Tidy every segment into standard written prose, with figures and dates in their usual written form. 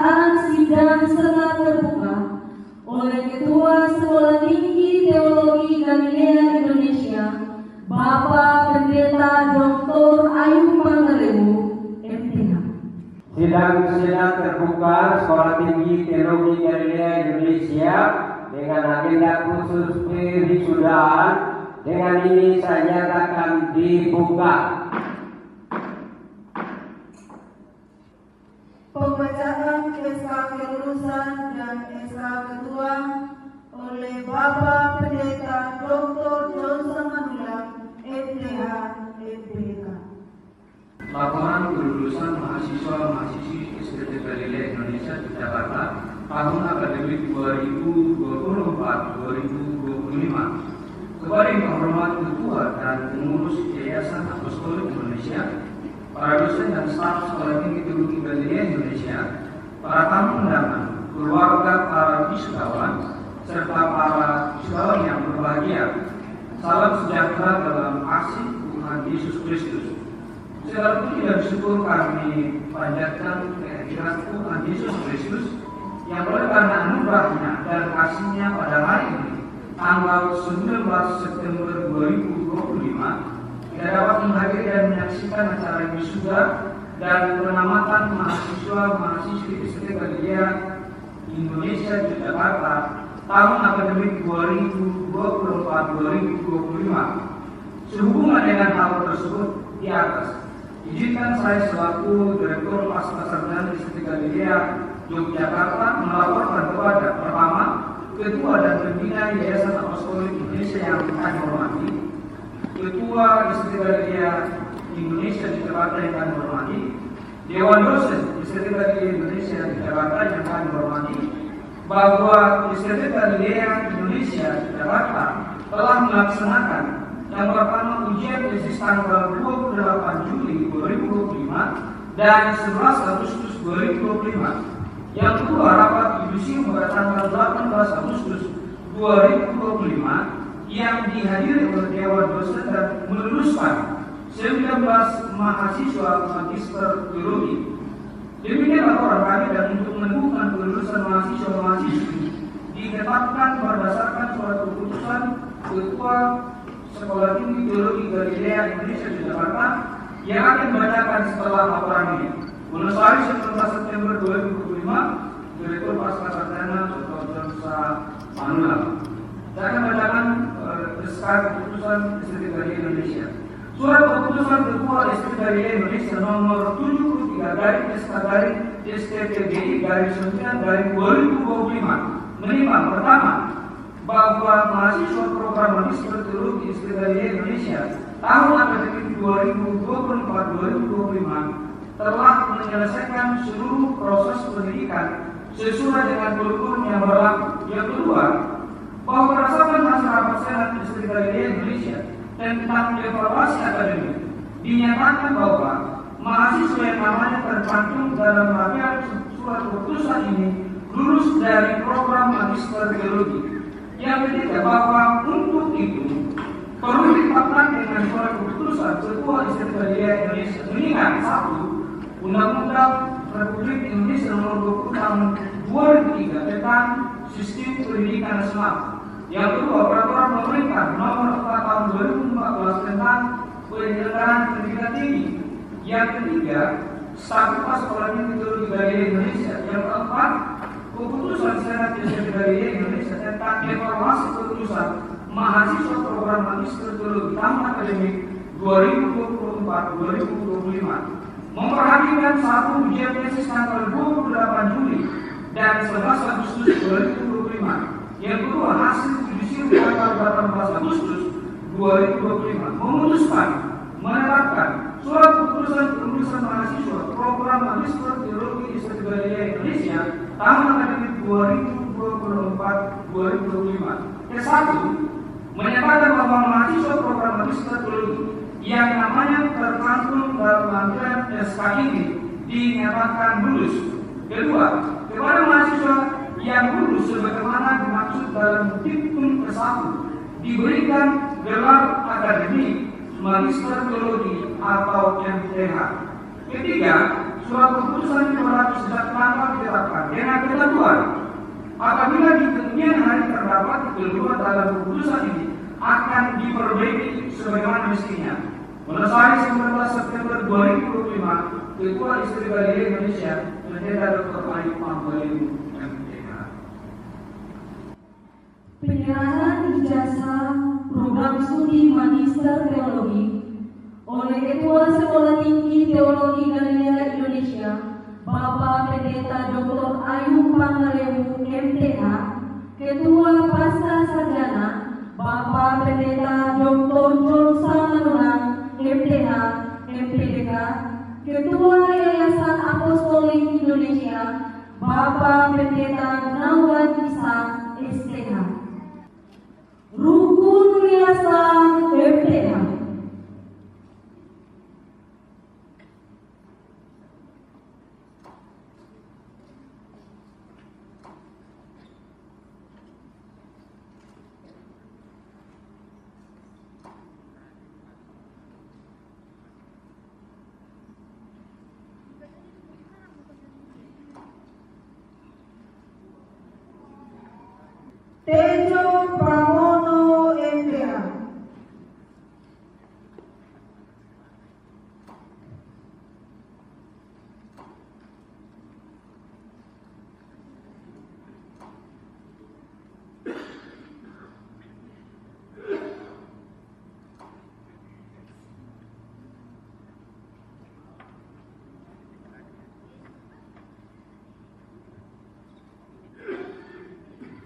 pembukaan sidang senat terbuka oleh Ketua Sekolah Tinggi Teologi Galilea Indonesia, Bapak Pendeta Dr. Ayub Pangalewu, MTH. Sidang senat terbuka Sekolah Tinggi Teologi Galilea Indonesia dengan agenda khusus pewisudaan dengan ini saya nyatakan dibuka. Pembacaan SK kelulusan dan SK ketua oleh Bapak Pendeta Dr. Johnson Manulang, MTH, MPK. Laporan kelulusan mahasiswa-mahasiswi STT Galilea Indonesia di Jakarta tahun akademik 2024-2025. Kepada yang terhormat Ketua dan Pengurus Yayasan Apostolik Indonesia, para dosen dan staf Sekolah Tinggi Teologi Galilea Indonesia, para tamu undangan, keluarga para wisudawan, serta para wisudawan yang berbahagia. Salam sejahtera dalam kasih Tuhan Yesus Kristus. Segala puji dan syukur kami panjatkan kehadirat Tuhan Yesus Kristus yang oleh karena anugerahnya dan kasihnya pada hari ini, tanggal 19 September 2025, kita dapat menghadiri dan menyaksikan acara wisuda dan penamatan mahasiswa-mahasiswi STT Galilea Indonesia di Jakarta tahun akademik 2024-2025. Sehubungan dengan hal tersebut di atas, izinkan saya selaku Direktur Pasca-Sarjana STT Galilea Yogyakarta melaporkan kepada pertama, Ketua dan Pembina Yayasan Apostolik Indonesia yang kami hormati, Ketua STT Galilea Indonesia di Jakarta yang kami hormati, Dewan Dosen STT Galilea Indonesia di Jakarta yang kami hormati, bahwa STT Galilea Indonesia di Jakarta telah melaksanakan yang pertama ujian tesis tanggal 28 Juli 2025 dan 11 Agustus 2025. Yang kedua, rapat yudisium pada tanggal 18 Agustus 2025 yang dihadiri oleh Dewan Dosen dan meluluskan 19 mahasiswa magister teologi. Demikian laporan kami, dan untuk menentukan kelulusan mahasiswa-mahasiswi ditetapkan berdasarkan surat keputusan Ketua Sekolah Tinggi Teologi Galilea Indonesia di Jakarta yang akan dibacakan setelah laporan ini. Menulisari 19 September 2025, Direktur Pasca-Sarjana Dr. Johnson Manulang. Saya akan bacakan SK keputusan STT Galilea Indonesia. Surat keputusan Ketua STT Galilea Indonesia nomor 73 dari SK dari STTGI dari 9 dari 2025 menimbang pertama, bahwa mahasiswa program magister teologi STT Galilea Indonesia tahun akademik 2024-2025 telah menyelesaikan seluruh proses pendidikan sesuai dengan kurikulum yang berlaku. Yang kedua, bahwa berdasarkan hasil rapat senat STT Galilea Indonesia tentang evaluasi akademik, dinyatakan bahwa mahasiswa yang namanya tercantum dalam rangkaian surat keputusan ini lulus dari program magister teologi. Yang ketiga, bahwa untuk itu perlu ditetapkan dengan surat keputusan Ketua STT Galilea Indonesia mengingat satu, Undang-Undang Republik Indonesia Nomor 20 Tahun 2003 tentang Sistem Pendidikan Nasional. Yang kedua, Peraturan Pemerintah Nomor 4 Tahun 2014 tentang Penyelenggaraan Pendidikan Tinggi. Yang ketiga, Statuta Sekolah Tinggi Teologi Galilea Indonesia. Yang keempat, Keputusan Senat STT Galilea Indonesia tentang evaluasi keputusan mahasiswa program magister teologi tahun akademik 2024-2025. Memperhatikan satu ujian tesis tanggal 28 Juli dan 11 Agustus 2025. Yang kedua, hasil yudisium tanggal 18 Agustus 2025 memutuskan menetapkan surat keputusan kelulusan mahasiswa program magister teologi STT Galilea Indonesia tahun akademik 2024-2025. Ke-1, menyatakan bahwa mahasiswa program magister teologi yang namanya tercantum dalam rangkaian SK ini dinyatakan lulus. Kedua, kepada mahasiswa yang lulus sebagaimana dimaksud dalam diktum ke-1 diberikan gelar akademik magister teologi atau MTH. Ketiga, surat keputusan 508 ditetapkan dengan ketentuan apabila di kemudian hari terdapat kekeliruan dalam keputusan ini akan diperbaiki sebagaimana mestinya. Pada hari 19 September 2025, Ketua Istri Galilea Indonesia, Pendeta Dr. Ayu Panggalin MTH. Penyerahan ijazah program studi Magister Teologi oleh Ketua Sekolah Tinggi Teologi Galilea Indonesia, Bapak Pendeta Dr. Ayu Panggalin MTH, Ketua Pasca Sarjana, Bapak Pendeta Dr. Johnson Manulang MTH, MPDK, Ketua Yayasan Apostolik Indonesia, Bapak Pendeta Nawat Isa STH, Rukun Yayasan MTH. Tejo Pramono MTH.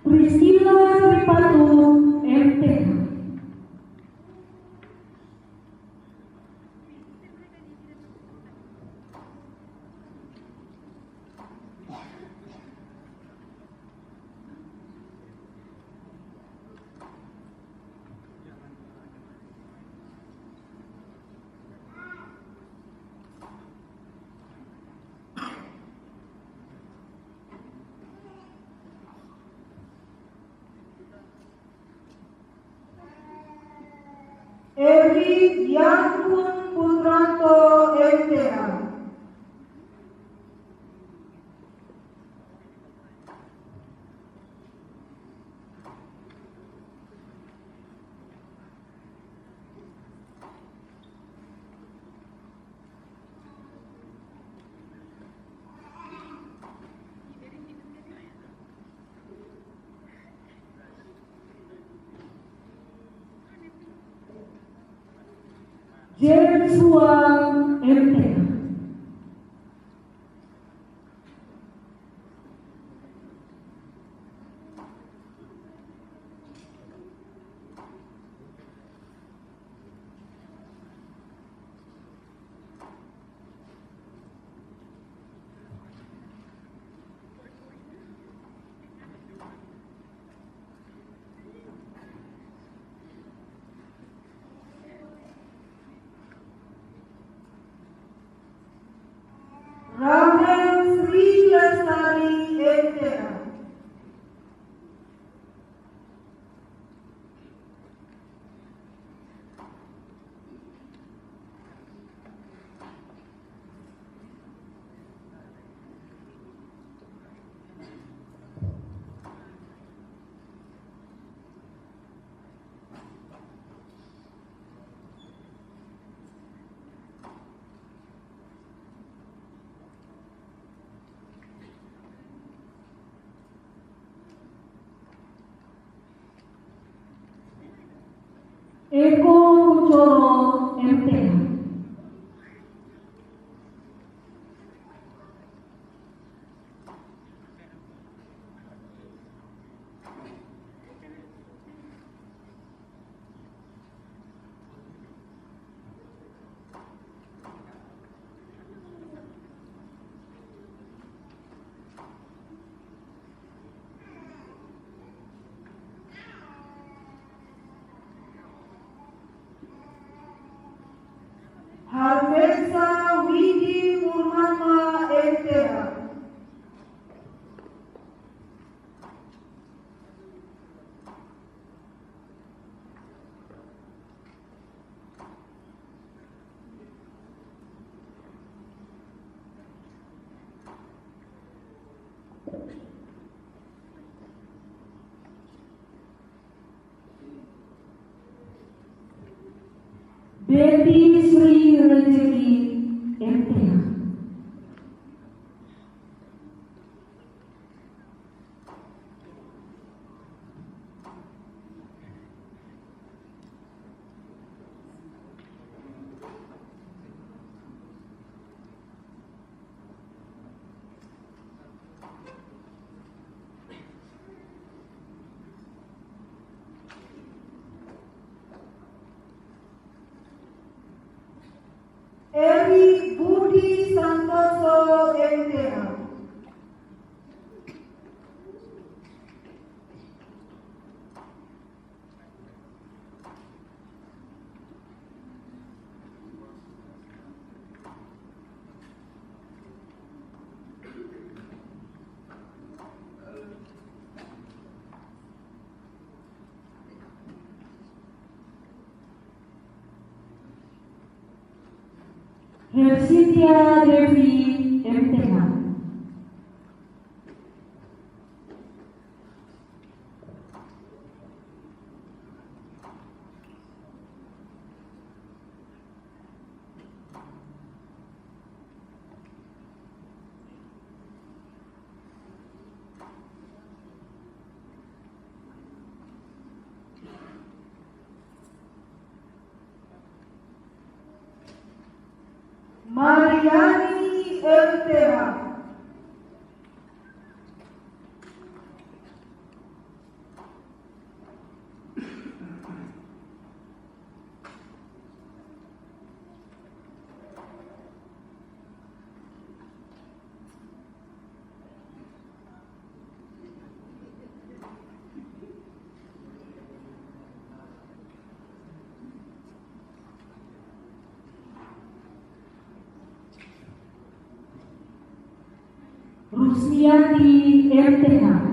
Priscilla Tripatu MTH. Evi Yankun Putranto MTH. James Wang MTH. Rahel Sri Lestari MTH. Eko Kuchoro MTH. Harvesa Widi Murmana MTH. Betty Sri Rezeki MTH. Eri Budi Santoso MTH. Hersitia Devi MTH. Mariani MTH. Rusmiati MTH.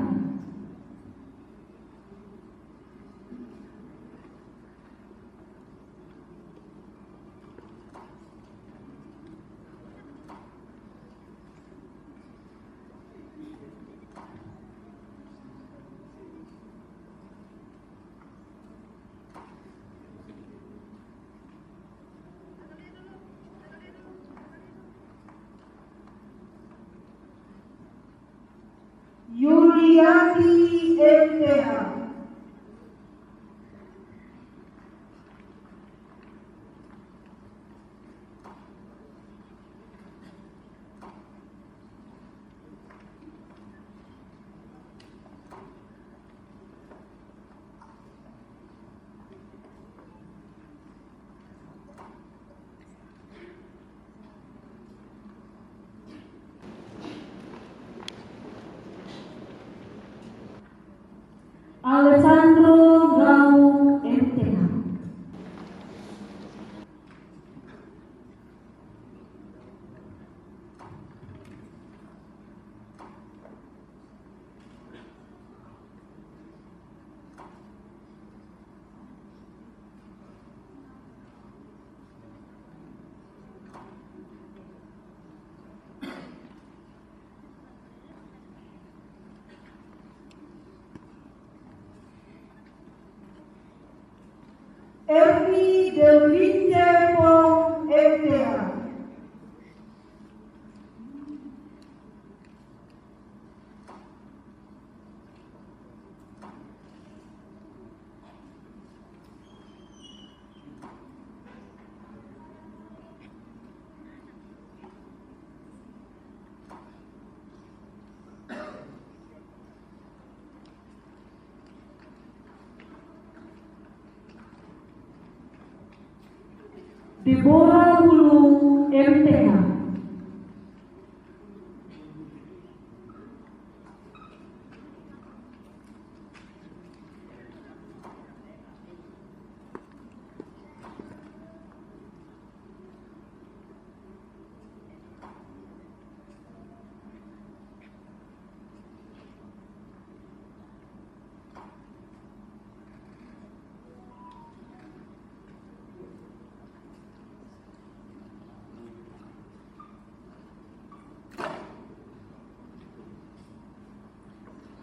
Yuliati MTH. Alessandro Gau MTH. Evi Delvince Pong MTH. Deborah Hulu MTH.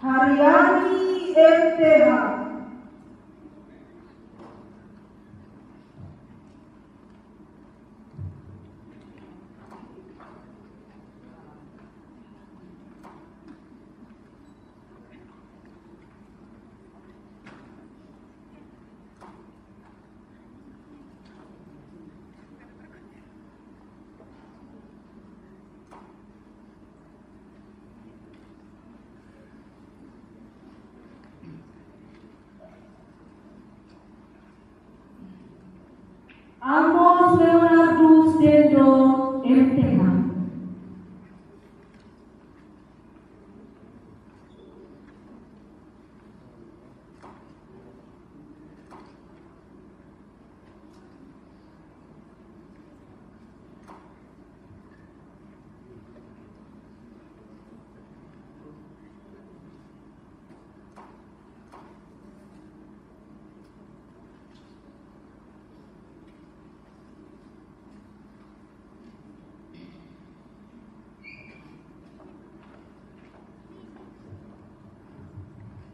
Haryani MTH. Amos Leonardus Dendro, MTH.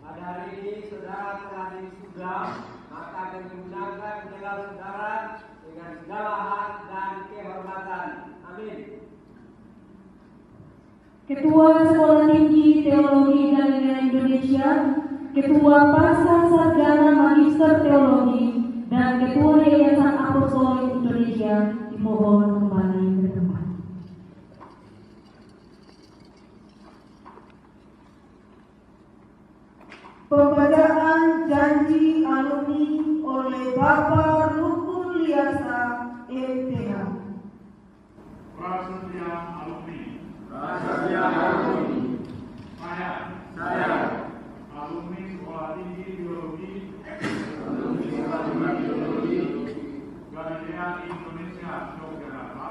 Pada hari ini saudara telah diwisuda, maka diundangkan segala saudara dengan segala hak dan kehormatan. Amin. Ketua Sekolah Tinggi Teologi Galilea Indonesia, Ketua Pasca Sarjana Magister Teologi, dan Ketua Yayasan Apostolik Indonesia dimohon kembali ke tempat. Pembacaan janji alumni oleh Bapak Rukun Liasa, MTH. Prasetya alumni. Saya, alumni Sekolah Tinggi Teologi Galilea Indonesia Yogyakarta.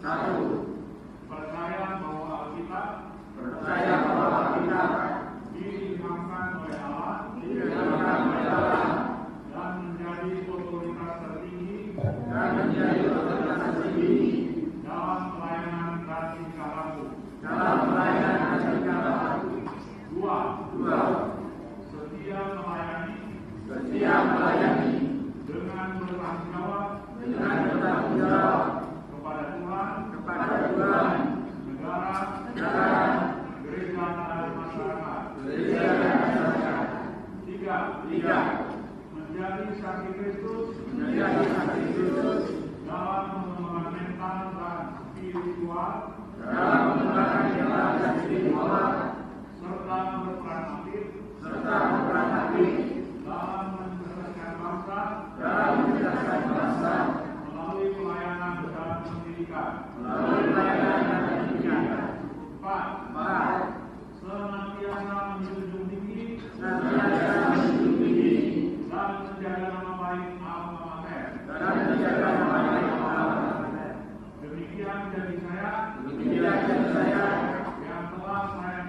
Satu. Percaya bahwa Alkitab diilhamkan oleh Allah dan menjadi otoritas tertinggi dalam pelayanan dan tingkah laku. Dua. Setia melayani dengan bertanggung jawab kepada Tuhan, negara, gereja dan masyarakat. Tiga. Menjadi saksi Kristus dalam pengembangan mental dan spiritual serta berperan aktif dalam mencerdaskan bangsa melalui pelayanan dan pendidikan. 4. Senantiasa menjunjung tinggi dan menjaga nama baik alma mater. Demikian janji saya yang telah saya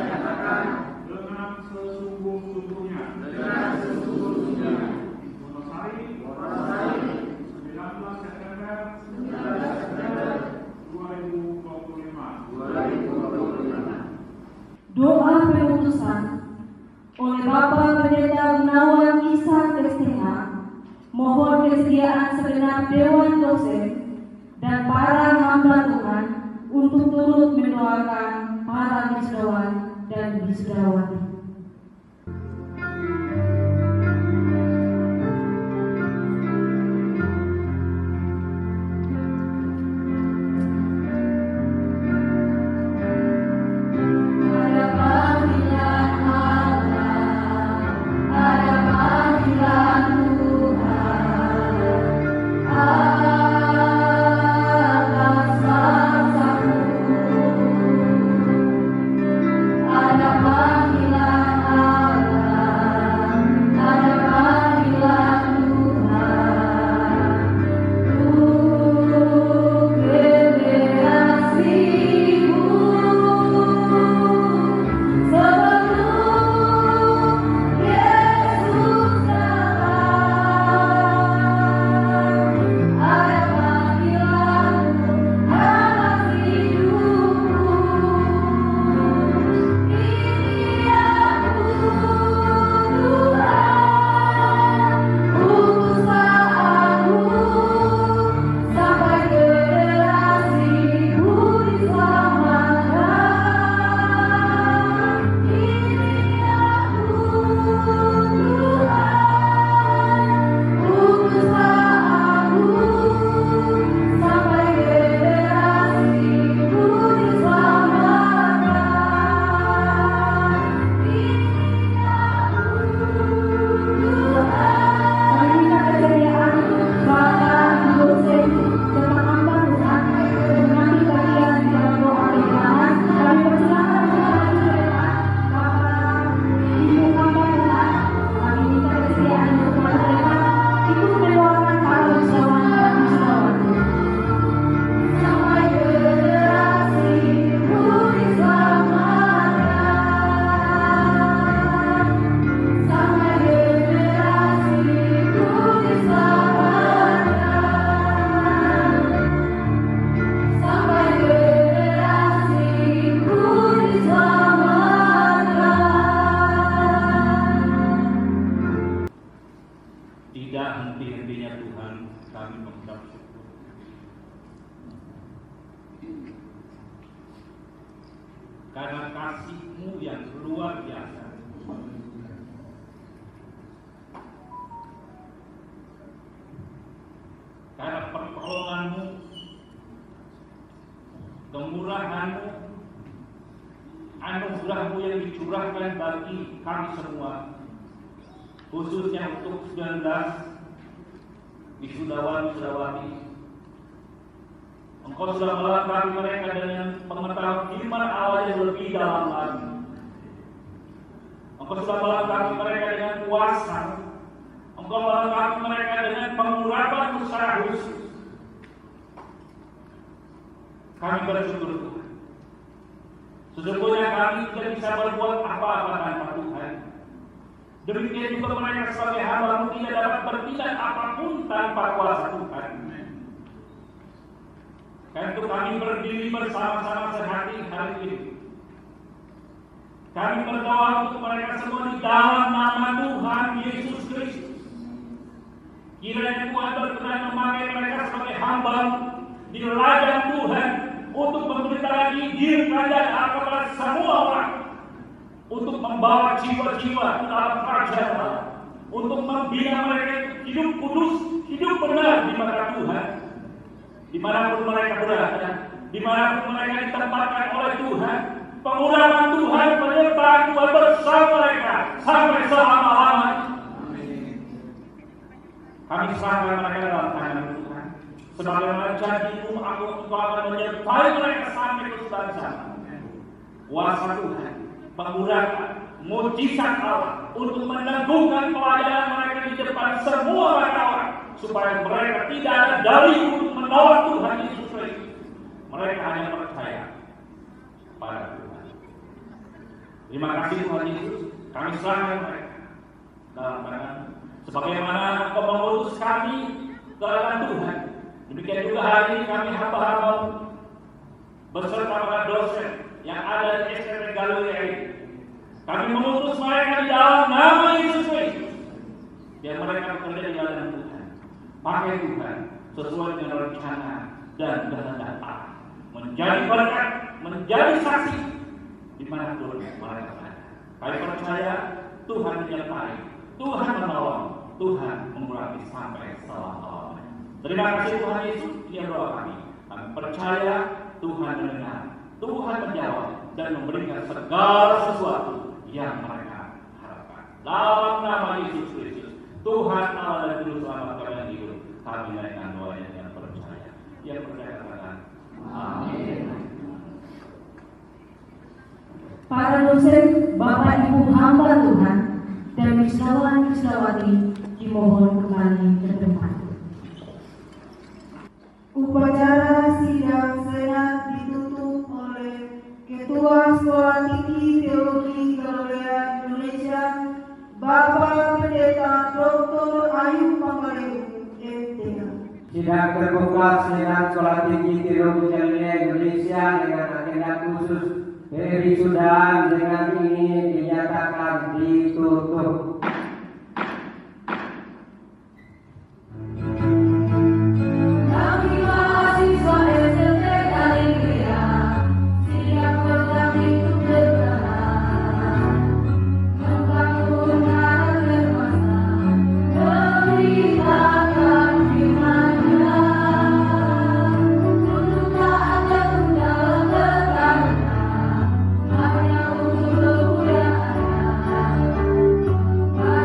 nyatakan dengan sesungguh-sungguhnya. Wonosari, 19 September 2025. Doa pemutusan oleh Bapak Pendeta Gunawan Ishak STH, mohon kesediaan segenap Dewan Dosen dan para hamba Tuhan untuk turut mendoakan para wisudawan dan wisudawati. Ada panggilan tidak henti-hentinya Tuhan kami mengucap syukur. Karena kasih-Mu yang luar biasa. Karena pertolongan-Mu, kemurahan-Mu, anugerah-Mu yang dicurahkan bagi kami semua, khususnya untuk 19 wisudawan-wisudawati. Engkau sudah melengkapi mereka dengan pengetahuan firman Allah yang lebih dalam lagi. Engkau sudah melengkapi mereka dengan kuasa. Engkau melengkapi mereka dengan pengurapan secara khusus. Kami bersyukur Tuhan. Sesungguhnya kami tidak bisa berbuat apa-apa tanpa Tuhan. Demikian juga mereka sebagai hamba-Mu tidak dapat bertindak apapun tanpa kuasa Tuhan. Karena itu kami berdiri bersama-sama sehati hari ini. Kami berdoa untuk mereka semua di dalam nama Tuhan Yesus Kristus. Kiranya Tuhan berkenan memakai mereka sebagai hamba di ladang Tuhan untuk memberitakan Injil Kerajaan Allah kepada semua orang, untuk membawa jiwa-jiwa ke dalam kerajaan Allah, untuk membina mereka hidup kudus, hidup benar di mata Tuhan. Dimanapun mereka berada, dimanapun mereka ditempatkan oleh Tuhan, pengurapan Tuhan, penyertaan Tuhan bersama mereka sampai selama-lamanya. Kami serahkan mereka dalam tangan Tuhan. Sebagaimana janji-Mu, Engkau akan menyertai mereka sampai kesudahan. Kuasa Tuhan, pengurapan, mujizat Allah untuk meneguhkan pelayanan mereka di depan semua orang, supaya mereka tidak ada dalih untuk menolak Tuhan Yesus Kristus. Mereka hanya percaya pada Tuhan. Terima kasih Tuhan Yesus. Kami serahkan mereka dalam tangan. Sebagaimana Engkau mengutus kami ke dalam Tuhan, demikian juga hari ini kami hamba-hamba beserta para dosen yang ada di STT Galilea ini. Kami mengutus mereka di dalam nama Yesus Kristus, biar mereka bekerja di dalam Tuhan. Pakai Tuhan sesuai dengan rencana dan kehendak Allah, menjadi berkat, menjadi saksi dimanapun mereka berada. Kami percaya Tuhan menyertai, Tuhan menolong, Tuhan mengurapi sampai selama-lamanya. Terima kasih Tuhan Yesus, dia doa kami. Kami percaya Tuhan mendengar, Tuhan menjawab dan memberikan segala sesuatu yang mereka harapkan. Dalam nama Yesus Kristus, Tuhan Allah dan Juru Selamat kalian hidup. Kami naikkan doanya dengan percaya. Yang percaya katakan, amin. Para dosen, Bapak Ibu hamba Tuhan, dan wisudawan-wisudawati dimohon kembali ke tempat. Upacara sidang senat ditutup oleh Ketua Sekolah Tinggi Teologi Galilea Indonesia, Bapak Pendeta Dr. Ayub Pangalewu, MTH. Sidang terbuka Senat Sekolah Tinggi Teologi Galilea Indonesia dengan agenda khusus wisuda dengan ini dinyatakan ditutup. Bye.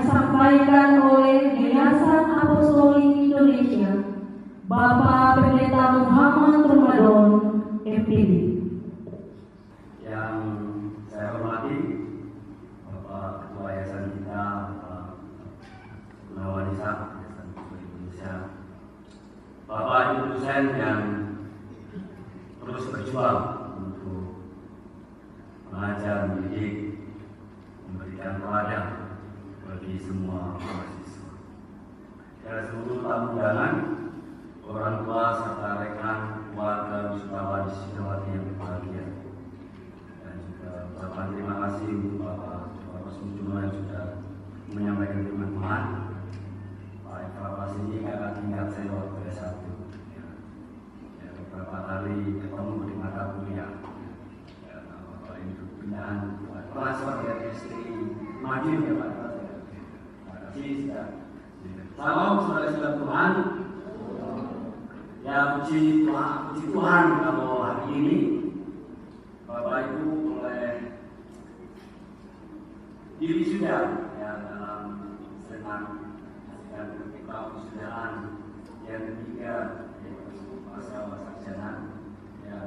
disampaikan oleh Yayasan Apostolik Indonesia, Bapak Pendeta Muhammad Ramadan, MPD. Yang saya hormati Bapak Ketua Yayasan kita, Bapak Gunawan Isa, Yayasan Apostolik Indonesia, Bapak Ibu dosen yang terus berjuang untuk mengajar, mendidik, memberikan teladan bagi semua mahasiswa. Dan seluruh tamu undangan, orang tua serta rekan keluarga wisudawan wisudawati yang berbahagia. Dan juga ucapan terima kasih untuk Bapak Sujuna yang sudah menyampaikan firman Tuhan. Pak evaluasi ini kakak tingkat saya waktu S1. Ya, beberapa kali ketemu di mata kuliah. Ya, Bapak ini pindahan transfer dari istri Madiun ya Pak. Terima kasih sudah. Salam saudara-saudara Tuhan. Ya puji Tuhan kalau hari ini Bapak Ibu oleh diri sudah ya dalam senang dan ketika wisudaan yang ketiga yaitu masa sarjana ya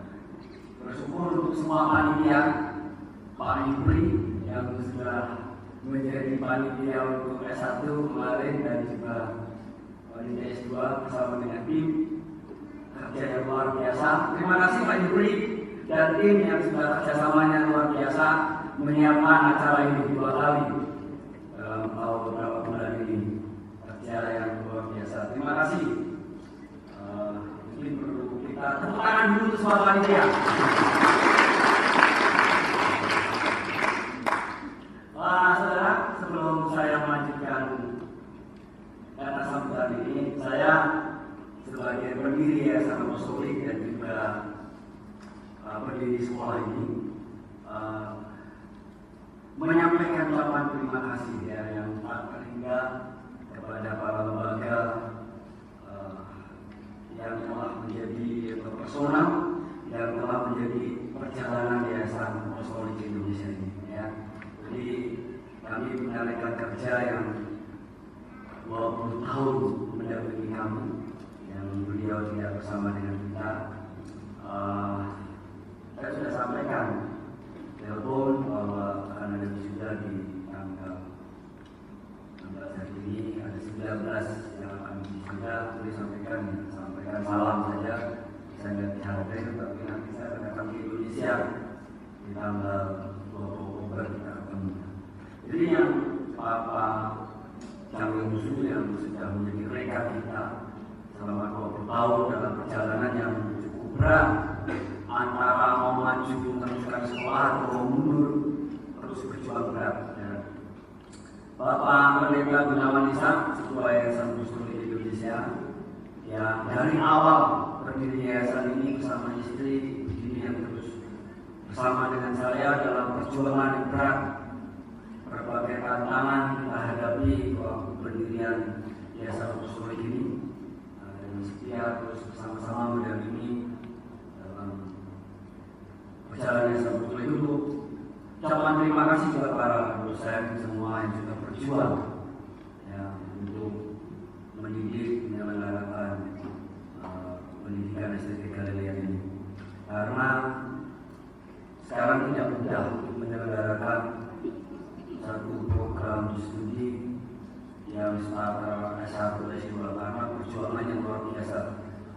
bersyukur untuk semua panitia Pak Ibri yang sudah menjadi panitia untuk S1 kemarin dan juga panitia S2 bersama dengan tim kerja yang luar biasa. Terima kasih Pak Ibri dan tim yang sudah kerjasamanya luar biasa menyiapkan acara ini 2 kali dalam beberapa bulan ini, kerja yang luar biasa. Terima kasih. Mungkin perlu kita tepuk tangan dulu untuk semua panitia. Saudara, sebelum saya melanjutkan kata sambutan ini, saya sebagai pendiri Yayasan Apostolik dan juga pendiri sekolah ini menyampaikan ucapan terima kasih ya yang tak terhingga kepada para lembaga yang telah menjadi personal yang telah menjadi perjalanan Yayasan Apostolik Indonesia ini ya. Jadi kami punya rekan kerja yang 20 tahun mendampingi kami yang beliau tidak bersama dengan kita. Saya sudah sampaikan telepon bahwa akan ada wisuda di tanggal 16 hari ini, ada 19 yang akan wisuda. Boleh sampaikan salam saja, saya nggak dihargai, tetapi nanti saya akan datang ke Indonesia di tanggal 20 Oktober kita ketemu. Jadi yang Bapak Canggung Musuh yang sudah menjadi rekan kita selama 20 tahun dalam perjalanan yang cukup berat antara mau maju meneruskan sekolah atau mau mundur terus berjuang berat ya. Bapak Pendeta Gunawan Isa Ketua Yayasan Apostolik Indonesia yang dari awal berdiri yayasan ini bersama istri begini yang terus bersama dengan saya dalam perjuangan yang berat, berbagai tantangan kita hadapi waktu pendirian Yayasan Apostolik ini dengan setia terus bersama-sama mendampingi dalam perjalanan Yayasan Apostolik itu. Ucapan terima kasih kepada para dosen semua yang sudah berjuang ya, untuk mendidik menyelenggarakan pendidikan estetik Galilea ini, karena sekarang tidak mudah untuk menyelenggarakan satu program studi yang setara S1 S2 karena perjuangan yang luar biasa,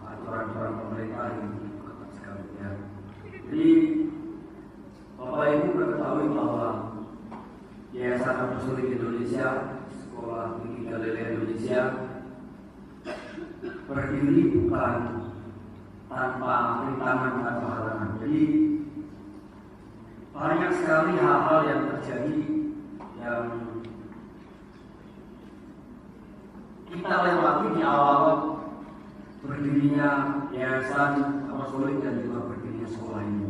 aturan-aturan pemerintah yang ketat sekali ya. Jadi Bapak Ibu mengetahui bahwa Yayasan Apostolik Indonesia, Sekolah Tinggi Galilea Indonesia berdiri bukan tanpa rintangan, tanpa halangan. Jadi banyak sekali hal-hal yang terjadi yang kita lewati di awal berdirinya Yayasan Apostolik dan juga berdirinya sekolah ini.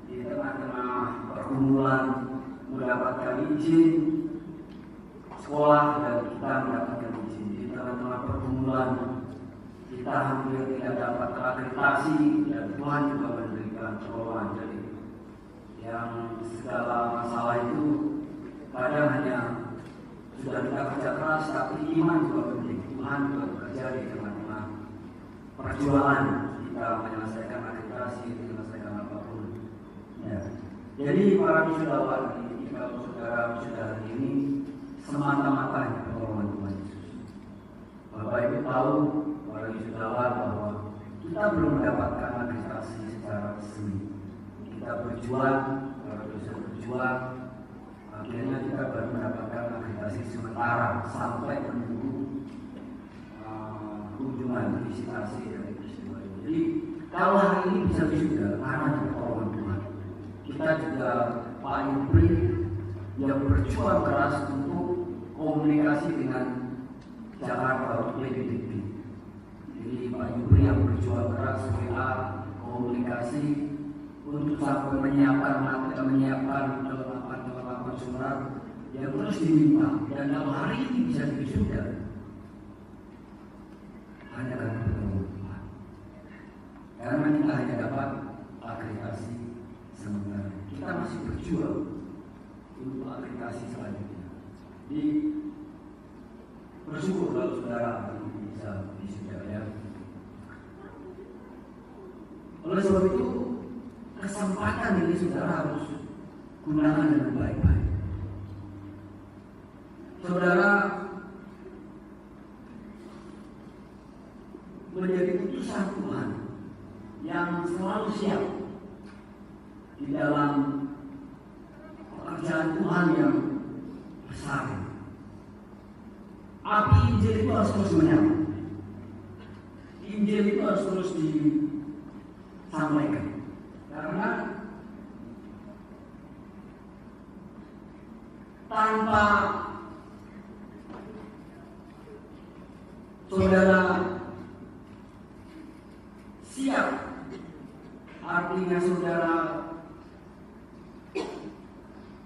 Di tengah-tengah pergumulan mendapatkan izin sekolah dan kita mendapatkan izin, di tengah-tengah pergumulan kita hampir tidak dapat akreditasi dan Tuhan juga memberikan pertolongan. Jadi yang segala masalah itu kadang hanya sudah kita kerja keras, tapi iman juga penting. Tuhan juga bekerja di tengah-tengah perjuangan kita menyelesaikan akreditasi, menyelesaikan apapun. Ya. Jadi para wisudawan ini, kalau saudara wisuda ini semata-mata pertolongan Tuhan Yesus. Bapak Ibu tahu para wisudawan bahwa kita belum mendapatkan akreditasi secara resmi. Kita berjuang, para dosen berjuang, akhirnya kita baru mendapatkan akreditasi sementara sampai menunggu kunjungan visitasi dari peristiwa ini. Jadi kalau hari ini bisa wisuda karena pertolongan Tuhan. Kita juga Pak Yupri yang berjuang keras untuk komunikasi dengan Jakarta PDB. Jadi Pak Yupri yang berjuang keras WA komunikasi untuk sampai menyiapkan kelengkapan surat yang terus diminta, dan kalau hari ini bisa diwisuda hanya karena pertolongan Tuhan. Karena kita hanya dapat akreditasi sementara, kita masih berjuang untuk akreditasi selanjutnya. Jadi bersyukur kalau saudara bisa wisuda ya. Oleh sebab itu kesempatan ini saudara harus gunakan dengan baik-baik. Saudara menjadi utusan Tuhan yang selalu siap di dalam pekerjaan Tuhan yang besar. Api Injil itu harus terus menyala. Injil itu harus terus disampaikan. Karena tanpa saudara siap, artinya saudara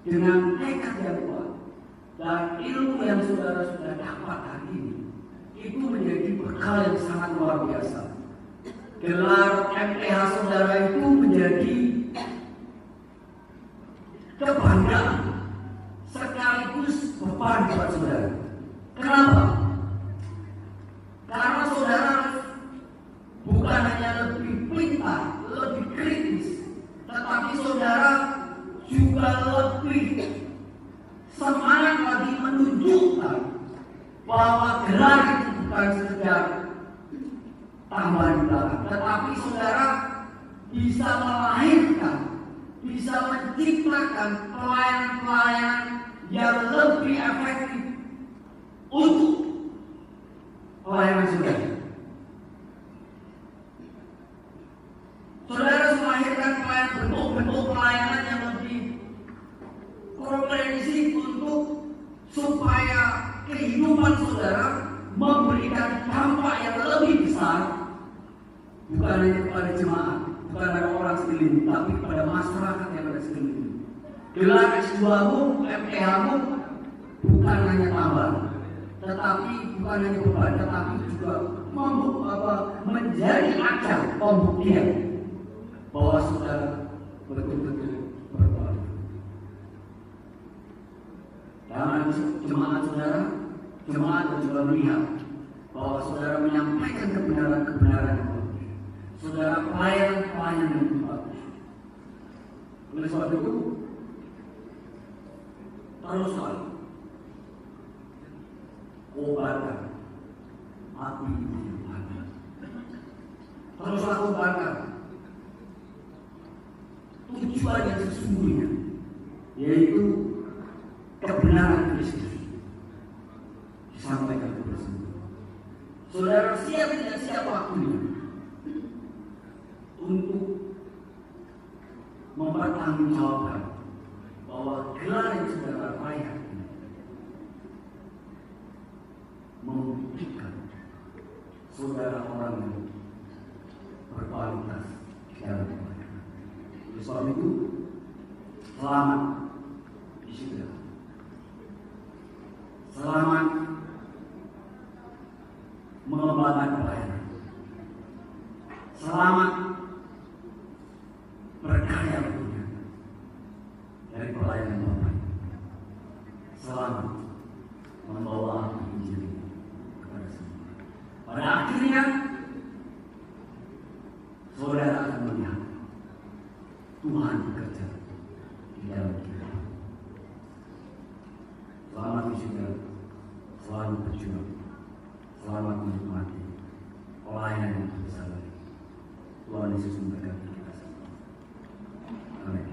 dengan tekad yang kuat dan ilmu yang saudara sudah dapat hari ini, itu menjadi bekal yang sangat luar biasa. Gelar MTH saudara itu menjadi kebanggaan sekaligus beban buat saudara. Kenapa? Karena saudara bukan hanya lebih pintar, lebih kritis, tetapi saudara juga lebih semangat lagi menunjukkan bahwa gelar itu bukan sekedar tambahan di belakang, tetapi saudara bisa melahirkan, bisa menciptakan pelayanan-pelayanan yang lebih efektif untuk pelayanan saudara. Saudara melahirkan bentuk-bentuk pelayanan yang lebih komprehensif untuk supaya kehidupan saudara memberikan dampak yang lebih besar, bukan hanya kepada jemaat, bukan pada orang sekeliling, tapi kepada masyarakat yang ada sekeliling. Gelar S2-mu, MTH-mu bukan hanya tambahan, tetapi bukan hanya beban, tetapi juga menjadi ajang pembuktian bahwa saudara betul-betul berkualitas. Jangan jemaat saudara, jemaat juga melihat bahwa saudara menyampaikan kebenaran-kebenaran yang bagus. Saudara pelayan-pelayan yang bagus. Oleh sebab itu, teruslah kobarkan api yang ada. Teruslah kobarkan tujuan yang sesungguhnya, yaitu kebenaran Kristus disampaikan kepada semua. Saudara siap tidak siap waktunya untuk mempertanggungjawabkan bahwa gelar yang saudara raih membuktikan saudara orang yang berkualitas di dalam pelayanan. Oleh sebab itu, selamat wisuda. Selamat mengembangkan pelayanan. Selamat berkarya punya dari pelayanan Bapak. Selamat membawa Injil kepada semua. Pada akhirnya saudara akan melihat Tuhan bekerja di dalam kita. Selamat wisuda, selamat berjuang, selamat menikmati pelayanan yang terbesar lagi. Tuhan Yesus memberkati kita semua. Amin.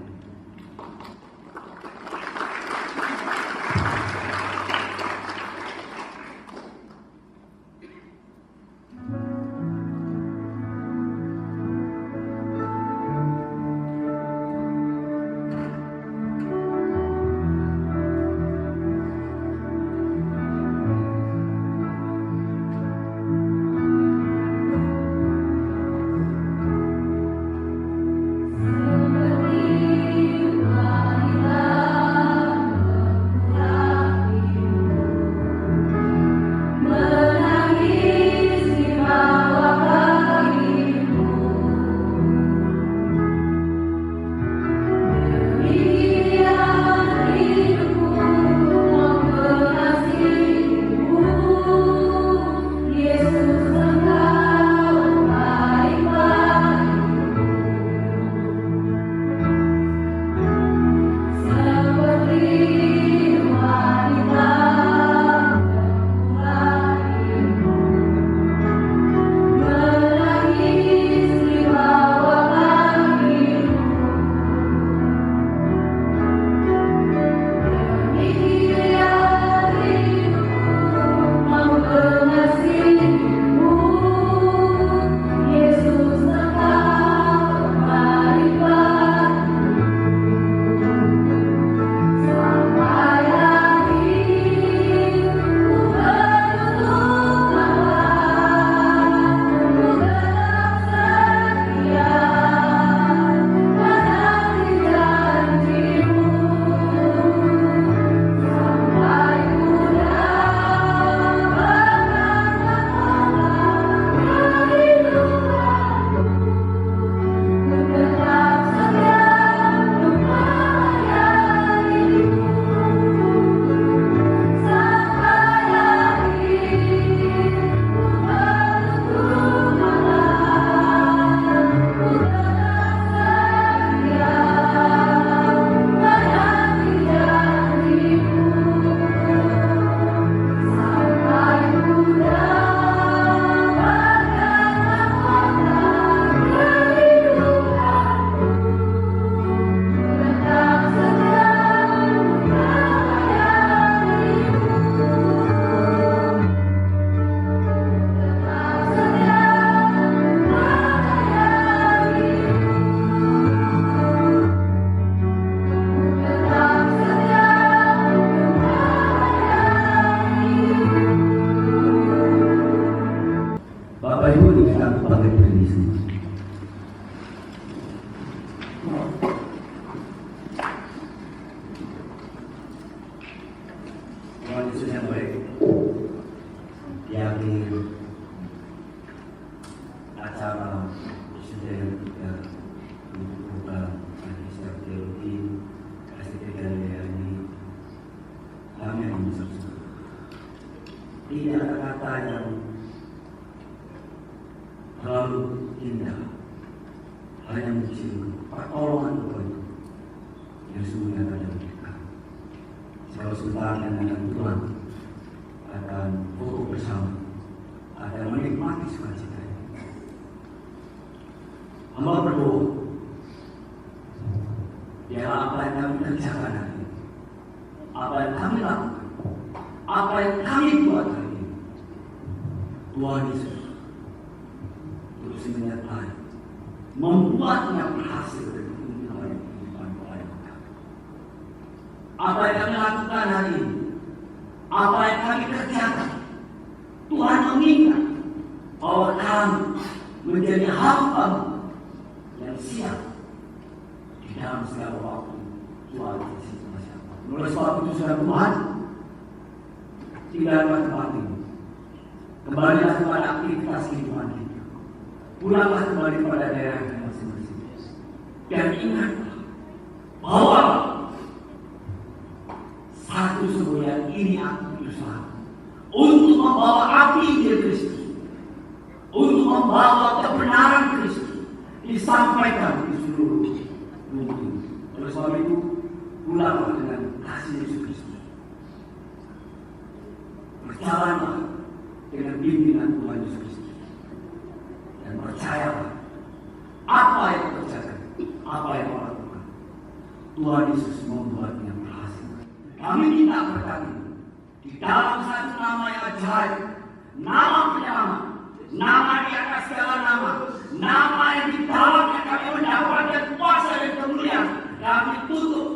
Tuhan Yesus yang baik, di akhir acara wisuda yang kita buka Magister Teologi STT Galilea ini, kami yang bersyukur. Tidak ada kata yang terlalu indah, hanya mencium pertolongan Tuhan yang sungguh ada dalam kita. Kalau sebentar yang akan Tuhan akan fokus bersama, akan menikmati sukacita ini. Hamba berdoa, biarlah apa yang kami kerjakan hari ini, apa yang kami lakukan, apa yang kami buat hari ini, Tuhan Yesus terus menyertai, membuatnya berhasil dari kehidupan pelayan kami. Apa yang kami lakukan hari ini, apa yang kami kerjakan, Tuhan mengingat bahwa kami menjadi hamba yang siap di dalam segala waktu. Tuhan kasih masyarakat. Oleh sebab itu sudah Tuhan, tinggalkan tempat ini, kembalilah kepada aktivitas kehidupan kita, pulanglah kembali kepada daerah masing-masing, dan ingat bahwa satu sebulan ini aku berusaha membawa api Injil Kristus, untuk membawa kebenaran Kristus disampaikan di seluruh dunia. Oleh sebab itu, pulanglah dengan kasih Yesus Kristus. Berjalanlah dengan bimbingan Tuhan Yesus Kristus. Dan percayalah apa yang terjadi, apa yang kau lakukan, Tuhan Yesus membuatnya berhasil. Kami minta berkati di dalam satu nama yang ajaib, nama penyelamat, nama di atas segala nama yang di dalamnya kami mendapatkan kuasa dan kemuliaan. Kami tutup